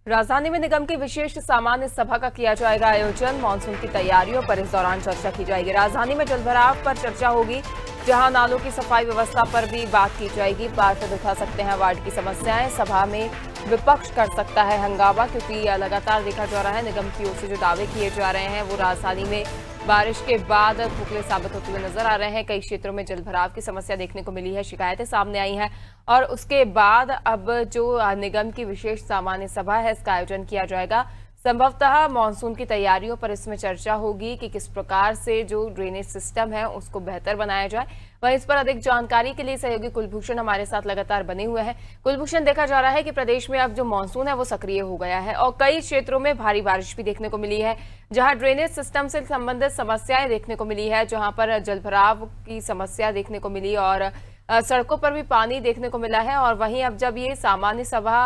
राजधानी में निगम की विशेष सामान्य सभा का किया जाएगा आयोजन। मानसून की तैयारियों पर इस दौरान चर्चा की जाएगी। राजधानी में जलभराव पर चर्चा होगी, जहां नालों की सफाई व्यवस्था पर भी बात की जाएगी। पार्षद उठा सकते हैं वार्ड की समस्याएं, सभा में विपक्ष कर सकता है हंगामा, क्योंकि लगातार देखा जा रहा है निगम की ओर से जो दावे किए जा रहे हैं वो राजधानी में बारिश के बाद खोखले साबित होते हुए नजर आ रहे हैं। कई क्षेत्रों में जलभराव की समस्या देखने को मिली है, शिकायतें सामने आई हैं और उसके बाद अब जो निगम की विशेष सामान्य सभा है इसका आयोजन किया जाएगा। संभवतः मानसून की तैयारियों पर इसमें चर्चा होगी कि किस प्रकार से जो ड्रेनेज सिस्टम है उसको बेहतर बनाया जाए। वहीं इस पर अधिक जानकारी के लिए सहयोगी कुलभूषण हमारे साथ लगातार बने हुए हैं। कुलभूषण, देखा जा रहा है कि प्रदेश में अब जो मानसून है वो सक्रिय हो गया है और कई क्षेत्रों में भारी बारिश भी देखने को मिली है, जहां ड्रेनेज सिस्टम से संबंधित समस्याएं देखने को मिली है, जहां पर जलभराव की समस्या देखने को मिली और सड़कों पर भी पानी देखने को मिला है। और वहीं अब जब ये सामान्य सभा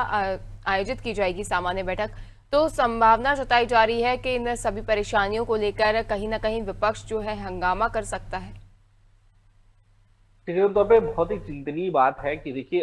आयोजित की जाएगी, सामान्य बैठक, तो संभावना जताई जा रही है कि इन सभी परेशानियों को लेकर कहीं ना कहीं विपक्ष जो है हंगामा कर सकता है। टेक्निकल तौर पे बहुत ही चिंतनीय बात है कि देखिए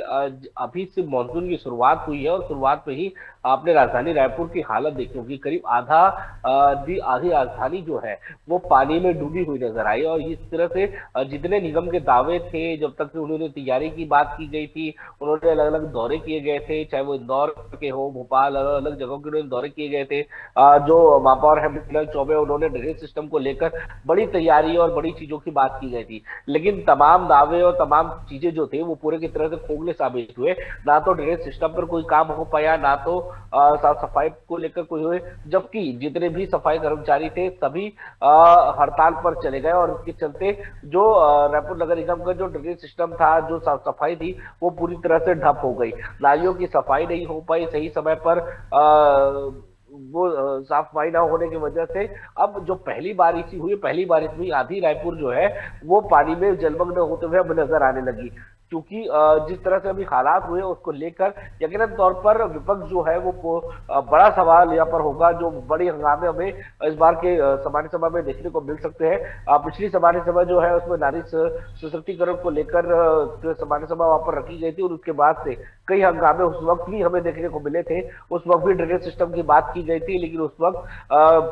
अभी से मानसून की शुरुआत हुई है और शुरुआत में ही आपने राजधानी रायपुर की हालत देखी होगी। करीब आधी राजधानी जो है वो पानी में डूबी हुई नजर आई और इस तरह से जितने निगम के दावे थे, जब तक उन्होंने तैयारी की बात की गई थी, उन्होंने अलग अलग दौरे किए गए थे, चाहे वो इंदौर के हो, भोपाल, अलग अलग जगहों के उन्होंने दौरे किए गए थे। जो महापौर है बिप्लब चौबे, उन्होंने ड्रेनेज सिस्टम को लेकर बड़ी तैयारी और बड़ी चीजों की बात की गई थी, लेकिन तमाम दावे और तमाम चीजें जो थे वो पूरे की तरह से खोखले साबित हुए। ना तो ड्रेनेज सिस्टम पर कोई काम हो पाया, ना तो साफ सफाई को लेकर कोई हुए, जबकि जितने भी सफाई कर्मचारी थे सभी हड़ताल पर चले गए और इसके चलते जो रायपुर नगर निगम का जो ड्रेनेज सिस्टम था, जो साफ सफाई थी, वो पूरी तरह से ठप हो गई। नालियों की सफाई नहीं हो पाई सही समय पर, वो साफ सफाई ना होने की वजह से अब जो पहली बारिश हुई, पहली बारिश में आधी रायपुर जो है वो पानी में जलमग्न होते हुए अब नजर आने लगी। क्योंकि जिस तरह से अभी हालात हुए उसको लेकर यकीनन तौर पर विपक्ष जो है वो बड़ा सवाल यहाँ पर होगा। जो बड़ी हंगामे हमें इस बार के सामान्य सभा में देखने को मिल सकते हैं। पिछली सामान्य सभा जो है उसमें नारी सशक्तिकरण को लेकर सामान्य सभा वहां पर रखी गई थी और उसके बाद से कई हंगामे उस वक्त भी हमें देखने को मिले थे। उस वक्त भी ड्रेनेज सिस्टम की बात की गई थी, लेकिन उस वक्त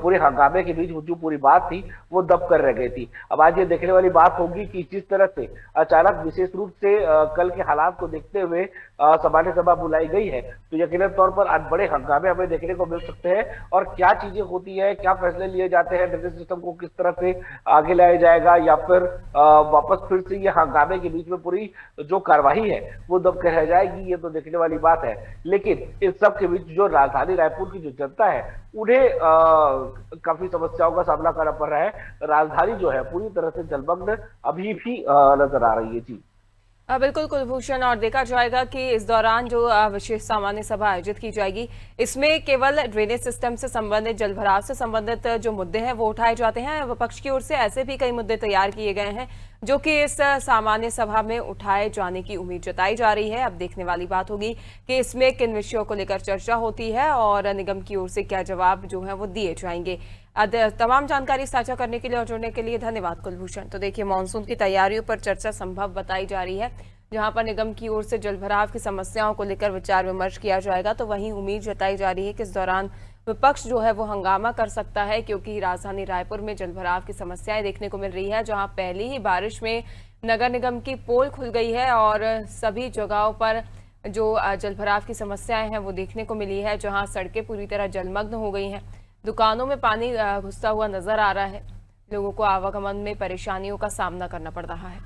पूरे हंगामे के बीच जो पूरी बात थी वो दब कर रह गई थी। अब आज ये देखने वाली बात होगी कि जिस तरह से अचानक विशेष रूप से कल के हालात को देखते हुए सामान्य सभा बुलाई गई है, तो यकीनन तौर पर आज बड़े हंगामे हमें देखने को मिल सकते हैं। और क्या चीजें होती है, क्या फैसले लिए जाते हैं, ड्रेनेज सिस्टम को किस तरह से आगे लाया जाएगा, या फिर वापस फिर से ये हंगामे के बीच में पूरी जो कार्यवाही है वो दब कर रह जाएगी, ये तो देखने वाली बात है। लेकिन इस सब के बीच जो राजधानी रायपुर की जो जनता है उन्हें काफी समस्याओं का सामना करना पड़ रहा है। राजधानी जो है पूरी तरह से जलमग्न अभी भी नजर आ रही है। जी बिल्कुल कुलभूषण, और देखा जाएगा कि इस दौरान जो विशेष सामान्य सभा आयोजित की जाएगी इसमें केवल ड्रेनेज सिस्टम से संबंधित, जलभराव से संबंधित जो मुद्दे हैं वो उठाए जाते हैं। विपक्ष की ओर से ऐसे भी कई मुद्दे तैयार किए गए हैं जो कि इस सामान्य सभा में उठाए जाने की उम्मीद जताई जा रही है। अब देखने वाली बात होगी कि इसमें किन विषयों को लेकर चर्चा होती है और निगम की ओर से क्या जवाब जो है वो दिए जाएंगे। तमाम जानकारी साझा करने के लिए और जुड़ने के लिए धन्यवाद कुलभूषण। तो देखिए, मानसून की तैयारियों पर चर्चा संभव बताई जा रही है, जहां पर निगम की ओर से जलभराव की समस्याओं को लेकर विचार विमर्श किया जाएगा। तो वहीं उम्मीद जताई जा रही है कि इस दौरान विपक्ष जो है वो हंगामा कर सकता है, क्योंकि राजधानी रायपुर में जलभराव की समस्याएं देखने को मिल रही है, जहां पहली ही बारिश में नगर निगम की पोल खुल गई है और सभी जगहों पर जो जलभराव की समस्याएं हैं वो देखने को मिली है, जहां सड़कें पूरी तरह जलमग्न हो गई हैं, दुकानों में पानी घुसता हुआ नजर आ रहा है, लोगों को आवागमन में परेशानियों का सामना करना पड़ रहा है।